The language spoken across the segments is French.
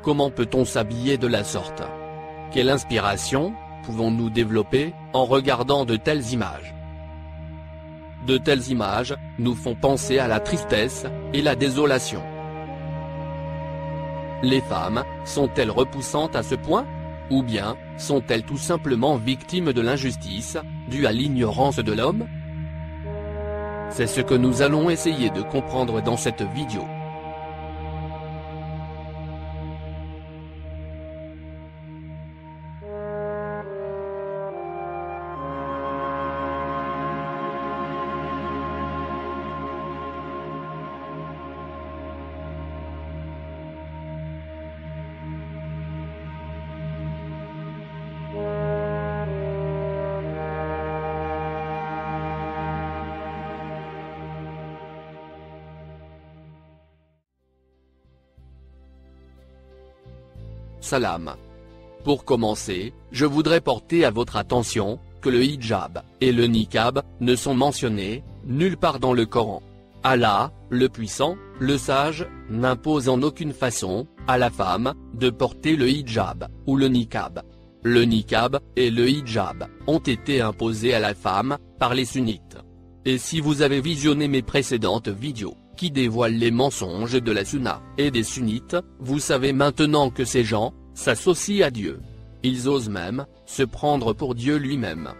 Comment peut-on s'habiller de la sorte? Quelle inspiration pouvons-nous développer en regardant de telles images? De telles images nous font penser à la tristesse et la désolation. Les femmes sont-elles repoussantes à ce point? Ou bien sont-elles tout simplement victimes de l'injustice, due à l'ignorance de l'homme? C'est ce que nous allons essayer de comprendre dans cette vidéo. Salam. Pour commencer, je voudrais porter à votre attention que le hijab et le niqab ne sont mentionnés nulle part dans le Coran. Allah, le puissant, le sage, n'impose en aucune façon à la femme de porter le hijab ou le niqab. Le niqab et le hijab ont été imposés à la femme par les sunnites. Et si vous avez visionné mes précédentes vidéos qui dévoilent les mensonges de la sunna et des sunnites, vous savez maintenant que ces gens s'associent à Dieu. Ils osent même se prendre pour Dieu lui-même.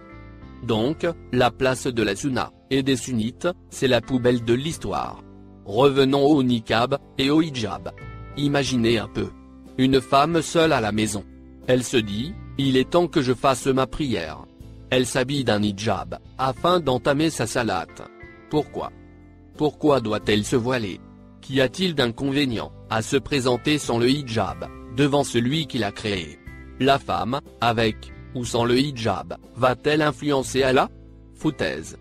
Donc, la place de la sunna et des sunnites, c'est la poubelle de l'histoire. Revenons au niqab et au hijab. Imaginez un peu. Une femme seule à la maison. Elle se dit, il est temps que je fasse ma prière. Elle s'habille d'un hijab, afin d'entamer sa salate. Pourquoi? Pourquoi doit-elle se voiler? Qu'y a-t-il d'inconvénient à se présenter sans le hijab, devant celui qui l'a créé? La femme, avec ou sans le hijab, va-t-elle influencer Allah? Foutaise.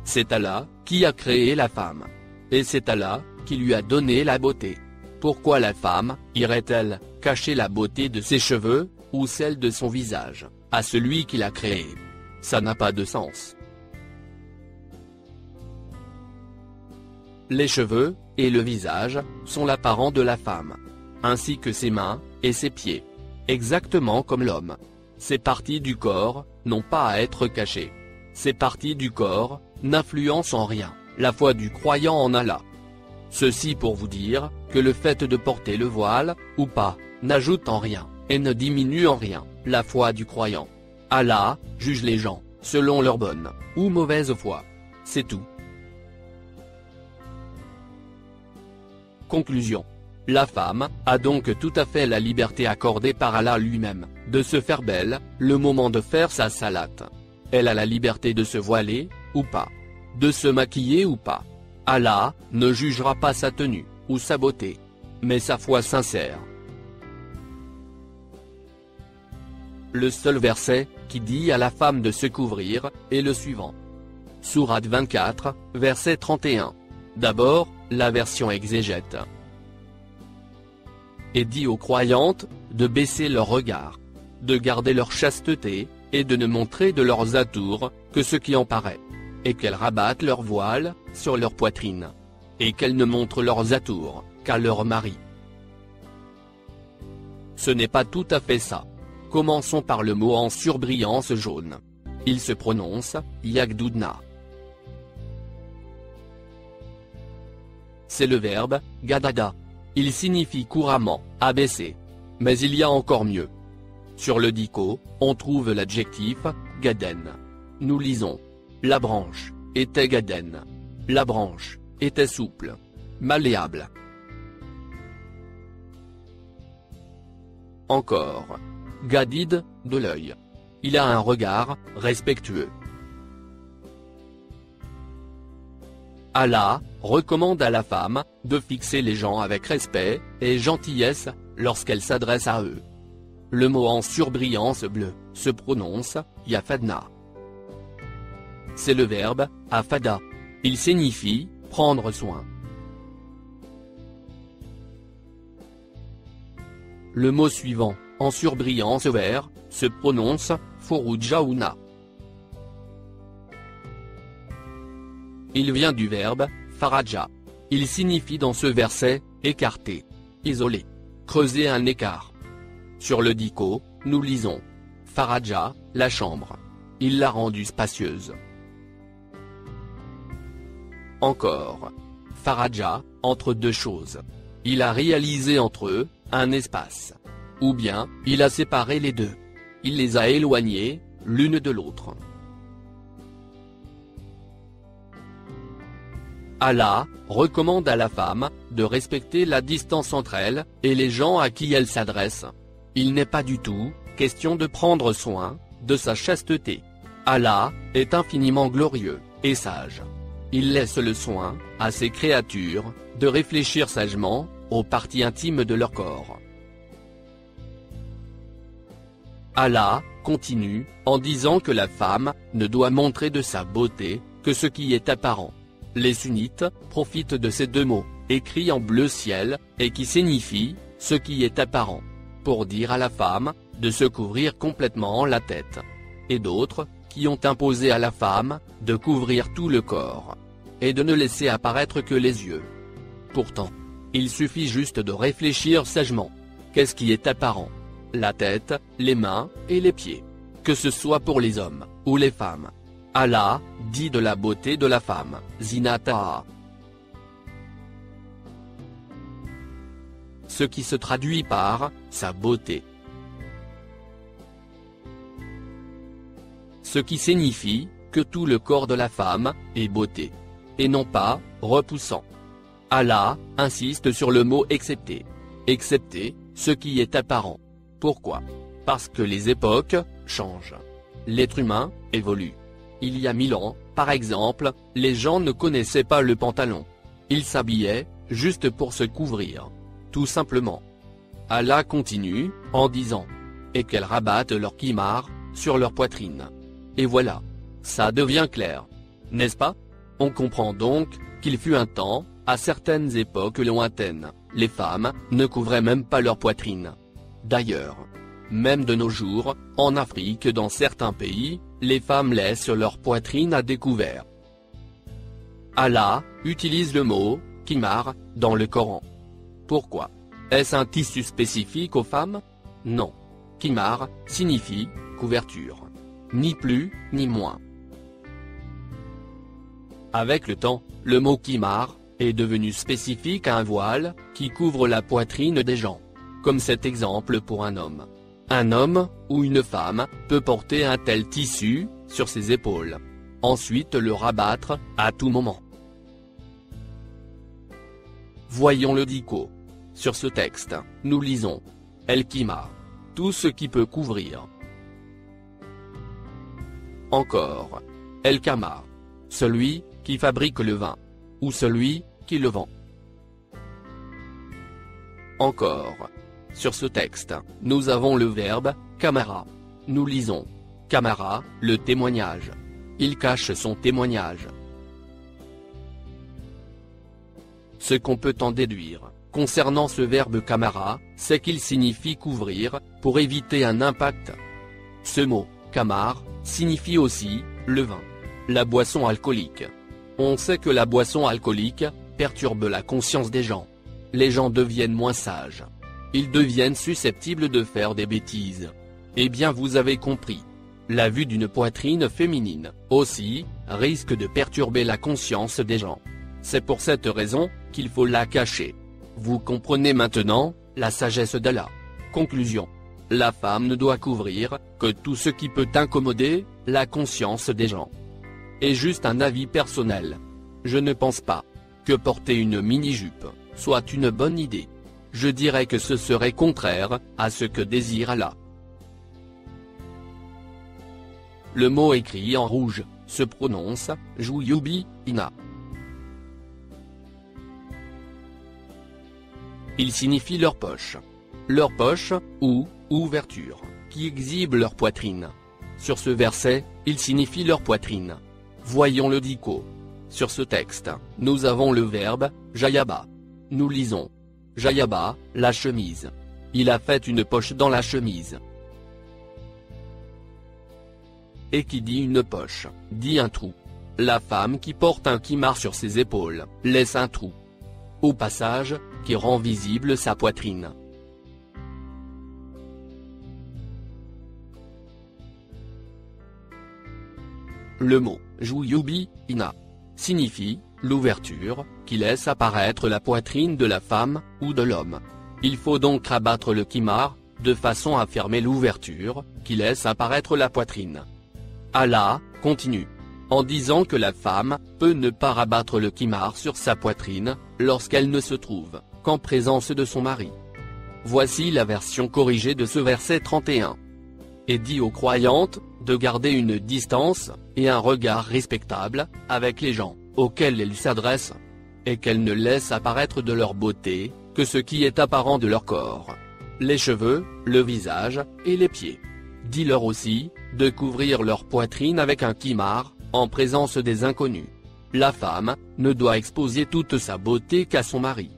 C'est Allah qui a créé la femme. Et c'est Allah qui lui a donné la beauté. Pourquoi la femme irait-elle cacher la beauté de ses cheveux, ou celle de son visage, à celui qui l'a créé? Ça n'a pas de sens. Les cheveux et le visage sont l'apparent de la femme, ainsi que ses mains et ses pieds. Exactement comme l'homme. Ces parties du corps n'ont pas à être cachées. Ces parties du corps n'influencent en rien la foi du croyant en Allah. Ceci pour vous dire que le fait de porter le voile, ou pas, n'ajoute en rien, et ne diminue en rien, la foi du croyant. Allah juge les gens, selon leur bonne, ou mauvaise foi. C'est tout. Conclusion. La femme a donc tout à fait la liberté accordée par Allah lui-même, de se faire belle, le moment de faire sa salate. Elle a la liberté de se voiler, ou pas. De se maquiller ou pas. Allah ne jugera pas sa tenue, ou sa beauté, mais sa foi sincère. Le seul verset qui dit à la femme de se couvrir est le suivant. Sourate 24, verset 31. D'abord, la version exégète. Et dit aux croyantes de baisser leur regard, de garder leur chasteté, et de ne montrer de leurs atours que ce qui en paraît, et qu'elles rabattent leur voile sur leur poitrine, et qu'elles ne montrent leurs atours qu'à leur mari. Ce n'est pas tout à fait ça. Commençons par le mot en surbrillance jaune. Il se prononce yagdoudna. C'est le verbe gadada. Il signifie couramment abaisser. Mais il y a encore mieux. Sur le dico, on trouve l'adjectif gaden. Nous lisons. La branche était gaden. La branche était souple, malléable. Encore. Gadid, de l'œil. Il a un regard respectueux. Allah recommande à la femme de fixer les gens avec respect et gentillesse lorsqu'elle s'adresse à eux. Le mot en surbrillance bleue se prononce yafadna. C'est le verbe afada. Il signifie prendre soin. Le mot suivant, en surbrillance vert, se prononce furujauna. Il vient du verbe faraja. Il signifie dans ce verset, écarter, isoler, creuser un écart. Sur le dico, nous lisons Faraja, la chambre. Il l'a rendue spacieuse. Encore. Faraja, entre deux choses. Il a réalisé entre eux, un espace. Ou bien, il a séparé les deux. Il les a éloignés, l'une de l'autre. Allah recommande à la femme de respecter la distance entre elle et les gens à qui elle s'adresse. Il n'est pas du tout question de prendre soin de sa chasteté. Allah est infiniment glorieux et sage. Il laisse le soin à ses créatures de réfléchir sagement aux parties intimes de leur corps. Allah continue en disant que la femme ne doit montrer de sa beauté que ce qui est apparent. Les sunnites profitent de ces deux mots, écrits en bleu ciel, et qui signifient « ce qui est apparent », pour dire à la femme de se couvrir complètement la tête. Et d'autres, qui ont imposé à la femme de couvrir tout le corps, et de ne laisser apparaître que les yeux. Pourtant, il suffit juste de réfléchir sagement. Qu'est-ce qui est apparent? La tête, les mains, et les pieds. Que ce soit pour les hommes, ou les femmes. Allah dit de la beauté de la femme, Zinata. Ce qui se traduit par sa beauté. Ce qui signifie que tout le corps de la femme est beauté, et non pas repoussant. Allah insiste sur le mot excepté. Excepté ce qui est apparent. Pourquoi? Parce que les époques changent. L'être humain évolue. Il y a 1000 ans, par exemple, les gens ne connaissaient pas le pantalon. Ils s'habillaient juste pour se couvrir. Tout simplement. Allah continue en disant « Et qu'elles rabattent leur kimar sur leur poitrine. » Et voilà. Ça devient clair. N'est-ce pas? On comprend donc qu'il fut un temps, à certaines époques lointaines, les femmes ne couvraient même pas leur poitrine. D'ailleurs, même de nos jours, en Afrique dans certains pays, les femmes laissent leur poitrine à découvert. Allah utilise le mot « kimar » dans le Coran. Pourquoi? Est-ce un tissu spécifique aux femmes? Non. Kimar signifie « couverture ». Ni plus, ni moins. Avec le temps, le mot kimar est devenu spécifique à un voile qui couvre la poitrine des gens. Comme cet exemple pour un homme. Un homme ou une femme peut porter un tel tissu sur ses épaules. Ensuite le rabattre à tout moment. Voyons le dico. Sur ce texte, nous lisons El Kimar. Tout ce qui peut couvrir. Encore. El Kamar. Celui qui fabrique le vin. Ou celui qui le vend. Encore. Sur ce texte, nous avons le verbe kamara. Nous lisons kamara, le témoignage. Il cache son témoignage. Ce qu'on peut en déduire, concernant ce verbe kamara, c'est qu'il signifie couvrir, pour éviter un impact. Ce mot, kamar, signifie aussi le vin, la boisson alcoolique. On sait que la boisson alcoolique perturbe la conscience des gens. Les gens deviennent moins sages. Ils deviennent susceptibles de faire des bêtises. Eh bien vous avez compris. La vue d'une poitrine féminine, aussi, risque de perturber la conscience des gens. C'est pour cette raison qu'il faut la cacher. Vous comprenez maintenant la sagesse d'Allah. Conclusion. La femme ne doit couvrir que tout ce qui peut incommoder la conscience des gens. Et juste un avis personnel. Je ne pense pas que porter une mini-jupe soit une bonne idée. Je dirais que ce serait contraire à ce que désire Allah. Le mot écrit en rouge se prononce Jouyubi Ina. Il signifie leur poche. Leur poche, ou ouverture, qui exhibe leur poitrine. Sur ce verset, il signifie leur poitrine. Voyons le dico. Sur ce texte, nous avons le verbe jayaba. Nous lisons Jayaba, la chemise. Il a fait une poche dans la chemise. Et qui dit une poche, dit un trou. La femme qui porte un kimar sur ses épaules, laisse un trou. au passage, qui rend visible sa poitrine. Le mot « Jouyubi, ina » signifie « l'ouverture » qui laisse apparaître la poitrine de la femme, ou de l'homme. Il faut donc rabattre le kimar, de façon à fermer l'ouverture, qui laisse apparaître la poitrine. Allah continue, en disant que la femme peut ne pas rabattre le kimar sur sa poitrine, lorsqu'elle ne se trouve qu'en présence de son mari. Voici la version corrigée de ce verset 31. Et dit aux croyantes, de garder une distance, et un regard respectable, avec les gens, auxquels elles s'adressent, et qu'elles ne laissent apparaître de leur beauté, que ce qui est apparent de leur corps. Les cheveux, le visage, et les pieds. Dis-leur aussi, de couvrir leur poitrine avec un kimar, en présence des inconnus. La femme, ne doit exposer toute sa beauté qu'à son mari.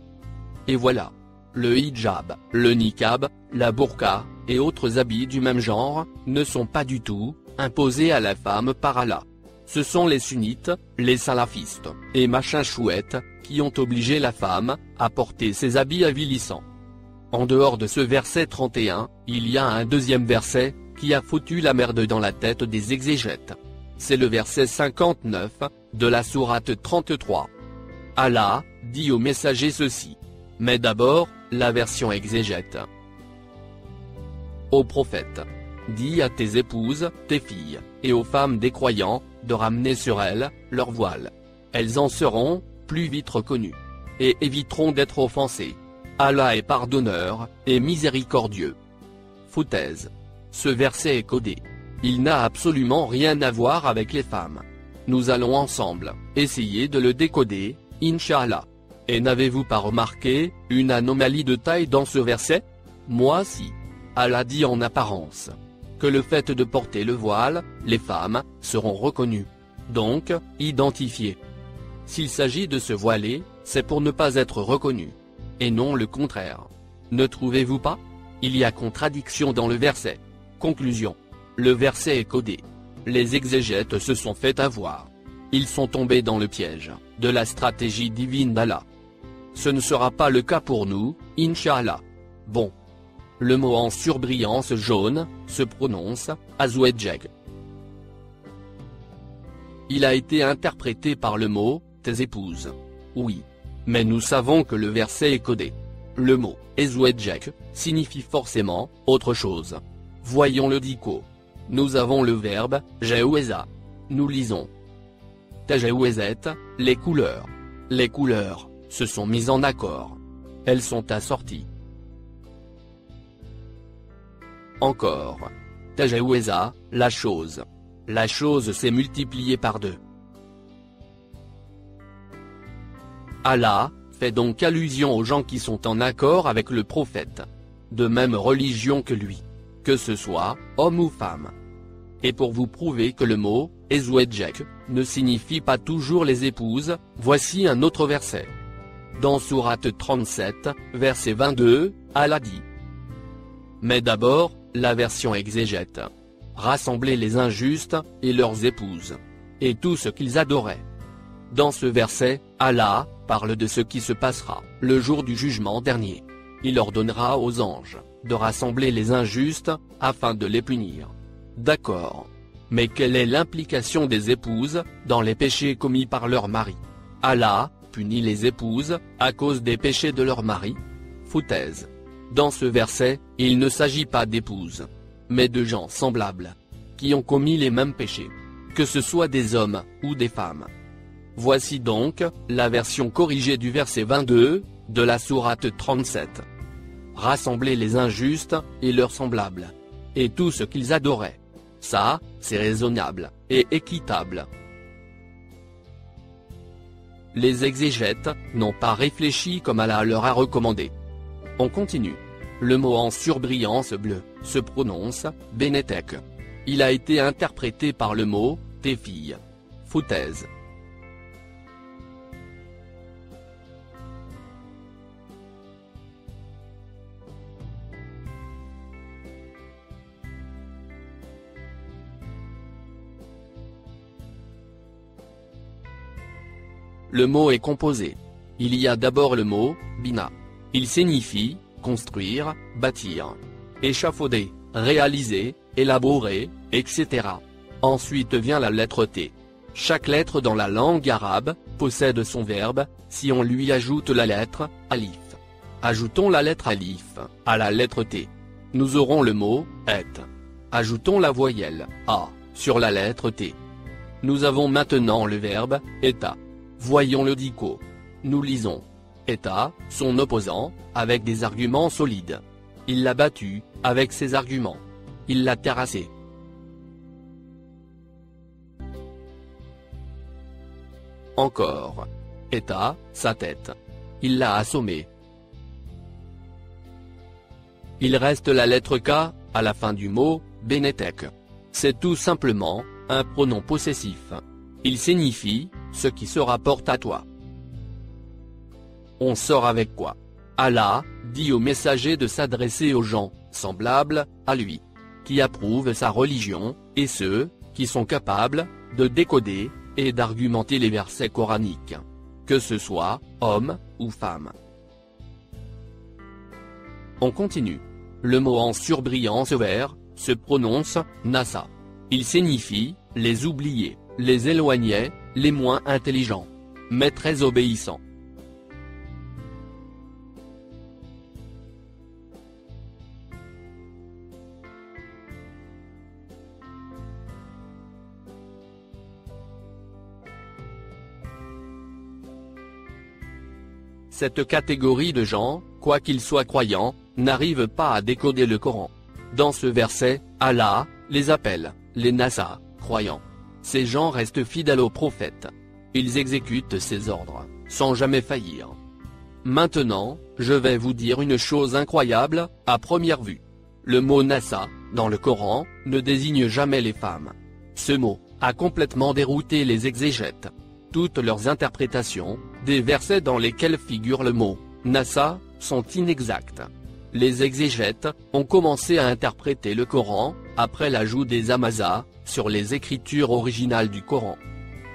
Et voilà. Le hijab, le niqab, la burqa, et autres habits du même genre, ne sont pas du tout imposés à la femme par Allah. Ce sont les sunnites, les salafistes, et machin chouette, qui ont obligé la femme à porter ces habits avilissants. En dehors de ce verset 31, il y a un deuxième verset, qui a foutu la merde dans la tête des exégètes. C'est le verset 59, de la sourate 33. Allah dit au messager ceci. Mais d'abord, la version exégète. Ô prophète, dis à tes épouses, tes filles, et aux femmes des croyants, de ramener sur elles leur voile. Elles en seront plus vite reconnues, et éviteront d'être offensées. Allah est pardonneur, et miséricordieux. Foutaise. Ce verset est codé. Il n'a absolument rien à voir avec les femmes. Nous allons ensemble essayer de le décoder, Inch'Allah. Et n'avez-vous pas remarqué une anomalie de taille dans ce verset? Moi si. Allah dit en apparence que le fait de porter le voile, les femmes seront reconnues, donc identifiées. S'il s'agit de se voiler, c'est pour ne pas être reconnu, et non le contraire. Ne trouvez-vous pas? Il y a contradiction dans le verset. Conclusion. Le verset est codé. Les exégètes se sont fait avoir. Ils sont tombés dans le piège de la stratégie divine d'Allah. Ce ne sera pas le cas pour nous, Inch'Allah. Bon. Le mot en surbrillance jaune se prononce azwajek. Il a été interprété par le mot tes épouses. Oui. Mais nous savons que le verset est codé. Le mot azwajek signifie forcément autre chose. Voyons le dico. Nous avons le verbe jaweza. Nous lisons. Tajawezet, les couleurs. Les couleurs se sont mises en accord. Elles sont assorties. Encore. Tajaweza, la chose. La chose s'est multipliée par deux. Allah fait donc allusion aux gens qui sont en accord avec le prophète. De même religion que lui. Que ce soit, homme ou femme. Et pour vous prouver que le mot, ezwedjek, ne signifie pas toujours les épouses, voici un autre verset. Dans sourate 37, verset 22, Allah dit. Mais d'abord, la version exégète. Rassemblez les injustes, et leurs épouses. Et tout ce qu'ils adoraient. Dans ce verset, Allah parle de ce qui se passera, le jour du jugement dernier. Il ordonnera aux anges de rassembler les injustes, afin de les punir. D'accord. Mais quelle est l'implication des épouses, dans les péchés commis par leur mari? Allah punit les épouses, à cause des péchés de leur mari? Foutaise. Dans ce verset, il ne s'agit pas d'épouses, mais de gens semblables, qui ont commis les mêmes péchés, que ce soit des hommes, ou des femmes. Voici donc, la version corrigée du verset 22, de la sourate 37. Rassembler les injustes, et leurs semblables. Et tout ce qu'ils adoraient. Ça, c'est raisonnable, et équitable. Les exégètes n'ont pas réfléchi comme Allah leur a recommandé. On continue. Le mot en surbrillance bleue se prononce Benetek. Il a été interprété par le mot tes filles. Foutaise. Le mot est composé il y a d'abord le mot « bina ». Il signifie « construire, bâtir, échafauder, réaliser, élaborer, etc. » Ensuite vient la lettre T. Chaque lettre dans la langue arabe possède son verbe, si on lui ajoute la lettre « alif ». Ajoutons la lettre alif à la lettre T. Nous aurons le mot « et ». Ajoutons la voyelle « a » sur la lettre T. Nous avons maintenant le verbe « eta ». Voyons le dico. Nous lisons « eta », son opposant, avec des arguments solides. Il l'a battu, avec ses arguments. Il l'a terrassé. Encore. Eta, sa tête. Il l'a assommé. Il reste la lettre K, à la fin du mot, Benetek. C'est tout simplement, un pronom possessif. Il signifie, ce qui se rapporte à toi. On sort avec quoi? Allah, dit au messager de s'adresser aux gens, semblables, à lui, qui approuvent sa religion, et ceux, qui sont capables, de décoder, et d'argumenter les versets coraniques. Que ce soit, homme, ou femme. On continue. Le mot en surbrillance vert, se prononce, Nasa. Il signifie, les oubliés, les éloignés, les moins intelligents, mais très obéissants. Cette catégorie de gens, quoi qu'ils soient croyants, n'arrive pas à décoder le Coran. Dans ce verset, Allah les appelle, les Nasa, croyants. Ces gens restent fidèles au prophète. Ils exécutent ses ordres, sans jamais faillir. Maintenant, je vais vous dire une chose incroyable, à première vue. Le mot Nasa, dans le Coran, ne désigne jamais les femmes. Ce mot a complètement dérouté les exégètes. Toutes leurs interprétations, des versets dans lesquels figure le mot « Nasa » sont inexactes. Les exégètes ont commencé à interpréter le Coran, après l'ajout des Hamazas, sur les écritures originales du Coran.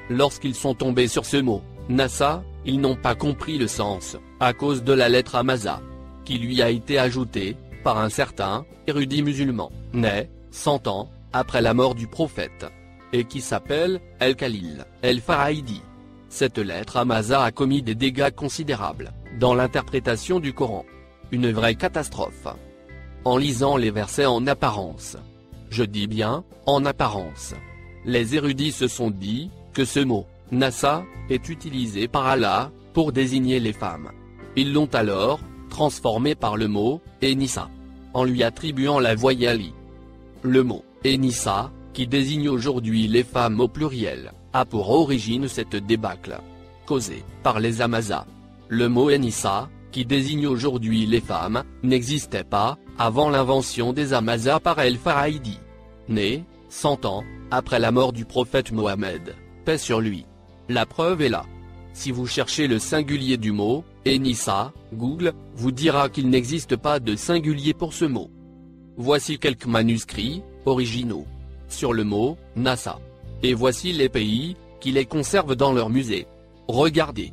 Lorsqu'ils sont tombés sur ce mot « Nasa », ils n'ont pas compris le sens, à cause de la lettre Hamaza, qui lui a été ajoutée, par un certain, érudit musulman, né, 100 ans, après la mort du prophète, et qui s'appelle El-Khalil, El-Faraïdi. Cette lettre Hamaza a commis des dégâts considérables, dans l'interprétation du Coran. Une vraie catastrophe. En lisant les versets en apparence. Je dis bien, en apparence. Les érudits se sont dit, que ce mot, Nasa, est utilisé par Allah, pour désigner les femmes. Ils l'ont alors, transformé par le mot, Enissa, en lui attribuant la voyelle I. Le mot, Enissa, qui désigne aujourd'hui les femmes au pluriel, a pour origine cette débâcle, causée par les Hamazas. Le mot Enissa, qui désigne aujourd'hui les femmes, n'existait pas, avant l'invention des Hamazas par El-Faraïdi. Né, 100 ans, après la mort du prophète Mohammed, paix sur lui. La preuve est là. Si vous cherchez le singulier du mot, Enissa, Google, vous dira qu'il n'existe pas de singulier pour ce mot. Voici quelques manuscrits, originaux, sur le mot, Nasa. Et voici les pays, qui les conservent dans leur musée. Regardez.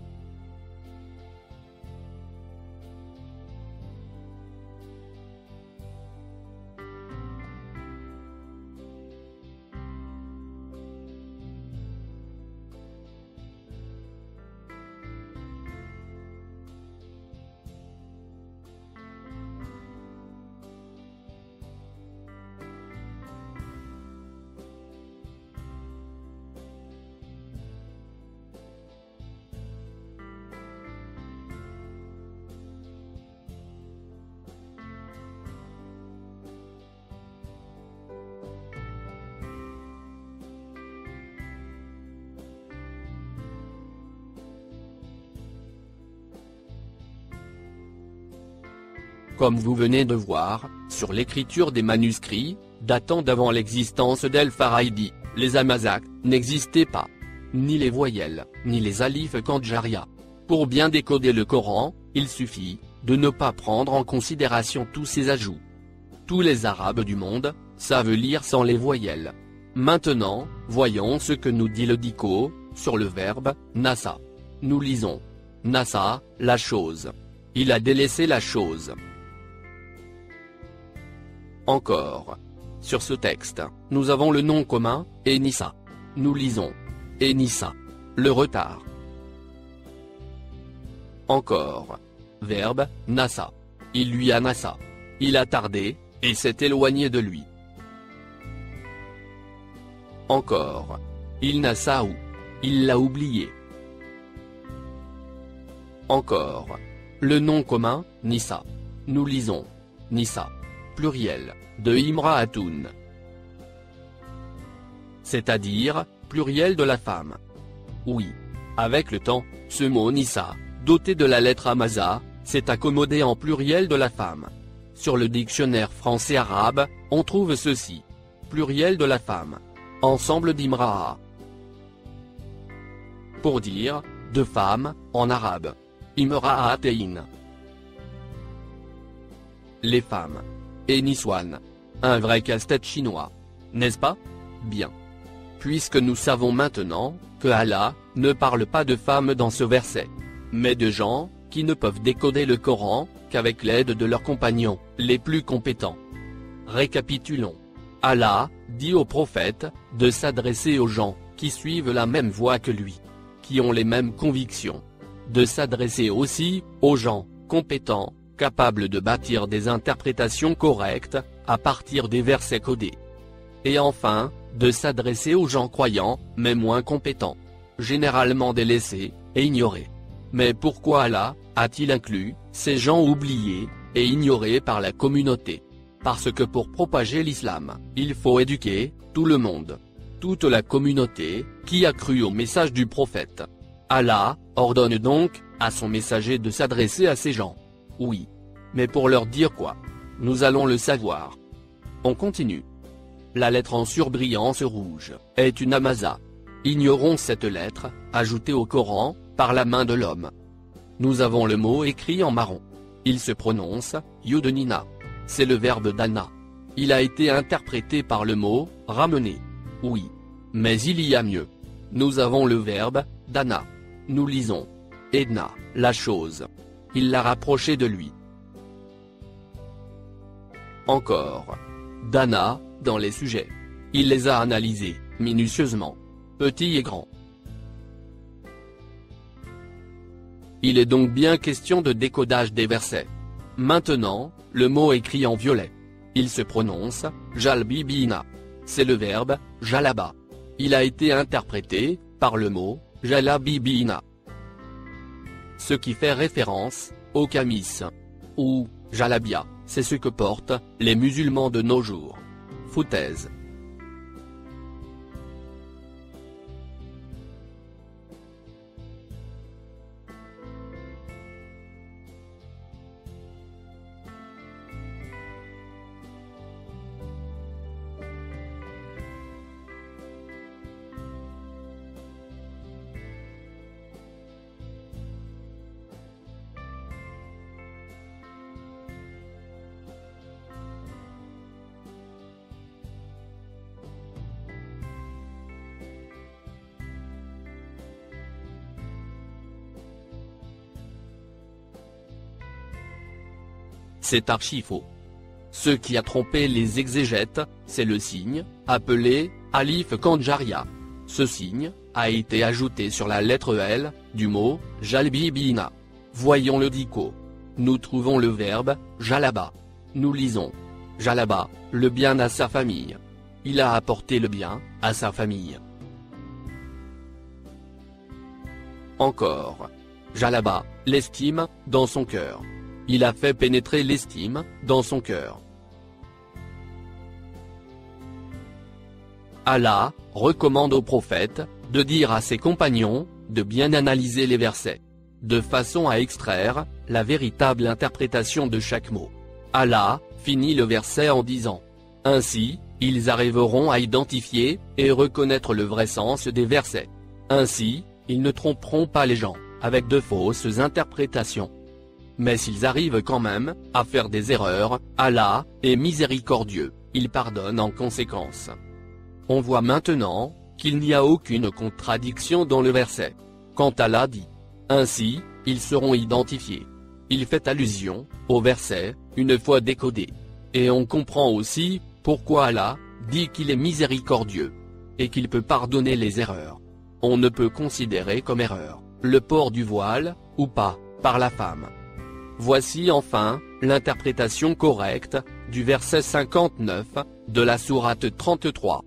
Comme vous venez de voir, sur l'écriture des manuscrits, datant d'avant l'existence d'El-Faraïdi, les Hamazas n'existaient pas. Ni les voyelles, ni les alifs Kandjaria. Pour bien décoder le Coran, il suffit de ne pas prendre en considération tous ces ajouts. Tous les Arabes du monde savent lire sans les voyelles. Maintenant, voyons ce que nous dit le dico, sur le verbe « nasa ». Nous lisons « Nasa, la chose. Il a délaissé la chose. Encore. Sur ce texte, nous avons le nom commun, Enissa. Nous lisons. Enissa. Le retard. Encore. Verbe, nassa. Il lui a nassa. Il a tardé, et s'est éloigné de lui. Encore. Il nassa ou. Il l'a oublié. Encore. Le nom commun, Nissa. Nous lisons. Nissa. Pluriel, de Imra'atun. C'est-à-dire, pluriel de la femme. Oui. Avec le temps, ce mot Nissa, doté de la lettre Hamaza, s'est accommodé en pluriel de la femme. Sur le dictionnaire français-arabe, on trouve ceci. Pluriel de la femme. Ensemble d'Imra'a. Pour dire, de femmes, en arabe. Imra'atein. Les femmes. Et Niswan. Un vrai casse-tête chinois. N'est-ce pas? Bien. Puisque nous savons maintenant, que Allah, ne parle pas de femmes dans ce verset. Mais de gens, qui ne peuvent décoder le Coran, qu'avec l'aide de leurs compagnons, les plus compétents. Récapitulons. Allah, dit au prophète, de s'adresser aux gens, qui suivent la même voie que lui. Qui ont les mêmes convictions. De s'adresser aussi, aux gens, compétents, capables de bâtir des interprétations correctes, à partir des versets codés. Et enfin, de s'adresser aux gens croyants, mais moins compétents. Généralement délaissés, et ignorés. Mais pourquoi Allah, a-t-il inclus, ces gens oubliés, et ignorés par la communauté? Parce que pour propager l'islam, il faut éduquer, tout le monde. Toute la communauté, qui a cru au message du prophète. Allah, ordonne donc, à son messager de s'adresser à ces gens. Oui. Mais pour leur dire quoi? Nous allons le savoir. On continue. La lettre en surbrillance rouge, est une Hamaza. Ignorons cette lettre, ajoutée au Coran, par la main de l'homme. Nous avons le mot écrit en marron. Il se prononce, Yudnina. C'est le verbe dana. Il a été interprété par le mot, ramener. Oui. Mais il y a mieux. Nous avons le verbe, dana. Nous lisons. Edna, la chose. Il l'a rapproché de lui. Encore. Dana, dans les sujets. Il les a analysés, minutieusement. Petits et grands. Il est donc bien question de décodage des versets. Maintenant, le mot écrit en violet. Il se prononce, jalbibina. C'est le verbe, jalaba. Il a été interprété, par le mot, jalabibina. Ce qui fait référence, au camis. Ou, jalabia, c'est ce que portent, les musulmans de nos jours. Foutaise. C'est archi faux. Ce qui a trompé les exégètes, c'est le signe, appelé, Alif Kanjaria. Ce signe, a été ajouté sur la lettre L, du mot, jalbibina. Voyons le dico. Nous trouvons le verbe, jalaba. Nous lisons. Jalaba, le bien à sa famille. Il a apporté le bien, à sa famille. Encore. Jalaba, l'estime, dans son cœur. Il a fait pénétrer l'estime, dans son cœur. Allah, recommande au prophète, de dire à ses compagnons, de bien analyser les versets. De façon à extraire, la véritable interprétation de chaque mot. Allah, finit le verset en disant. Ainsi, ils arriveront à identifier, et reconnaître le vrai sens des versets. Ainsi, ils ne tromperont pas les gens, avec de fausses interprétations. Mais s'ils arrivent quand même, à faire des erreurs, Allah, est miséricordieux, il pardonne en conséquence. On voit maintenant, qu'il n'y a aucune contradiction dans le verset. Quand Allah dit, Ainsi, ils seront identifiés. Il fait allusion au verset, une fois décodé. Et on comprend aussi pourquoi Allah dit qu'il est miséricordieux et qu'il peut pardonner les erreurs. On ne peut considérer comme erreur le port du voile, ou pas, par la femme. Voici enfin l'interprétation correcte du verset 59 de la sourate 33.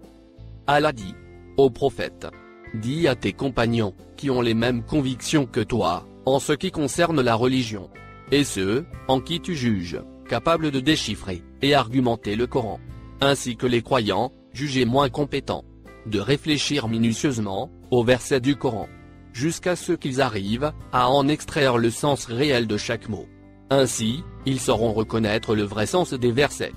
Allah dit au prophète: dis à tes compagnons, qui ont les mêmes convictions que toi, en ce qui concerne la religion, et ceux en qui tu juges, capables de déchiffrer et argumenter le Coran, ainsi que les croyants, jugés moins compétents, de réfléchir minutieusement aux versets du Coran, jusqu'à ce qu'ils arrivent à en extraire le sens réel de chaque mot. Ainsi, ils sauront reconnaître le vrai sens des versets.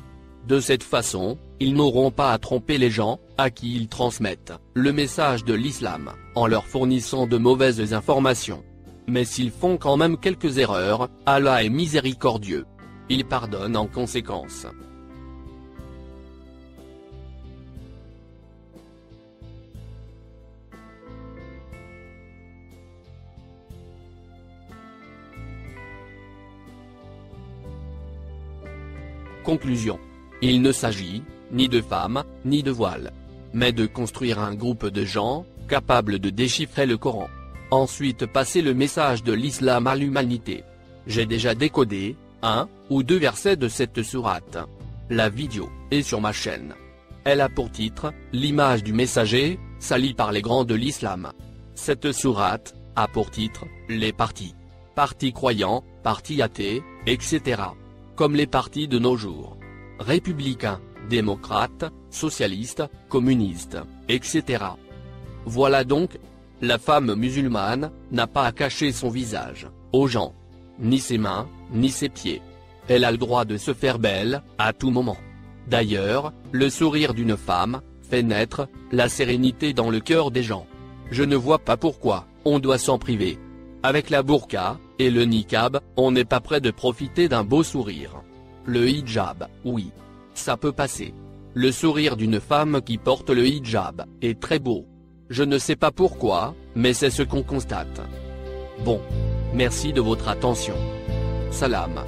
De cette façon, ils n'auront pas à tromper les gens à qui ils transmettent le message de l'islam, en leur fournissant de mauvaises informations. Mais s'ils font quand même quelques erreurs, Allah est miséricordieux. Il pardonne en conséquence. Conclusion. Il ne s'agit ni de femmes, ni de voile, mais de construire un groupe de gens capables de déchiffrer le Coran. Ensuite passer le message de l'islam à l'humanité. J'ai déjà décodé 1 ou 2 versets de cette sourate. La vidéo est sur ma chaîne. Elle a pour titre « L'image du messager, salie par les grands de l'islam ». Cette sourate a pour titre « Les partis ». Partis croyants, partis athées, etc. Comme les partis de nos jours. Républicains, démocrates, socialistes, communistes, etc. Voilà donc, la femme musulmane n'a pas à cacher son visage aux gens, ni ses mains, ni ses pieds. Elle a le droit de se faire belle à tout moment. D'ailleurs, le sourire d'une femme fait naître la sérénité dans le cœur des gens. Je ne vois pas pourquoi on doit s'en priver. Avec la burqa et le niqab, on n'est pas prêt de profiter d'un beau sourire. Le hijab, oui, ça peut passer. Le sourire d'une femme qui porte le hijab est très beau. Je ne sais pas pourquoi, mais c'est ce qu'on constate. Bon. Merci de votre attention. Salam.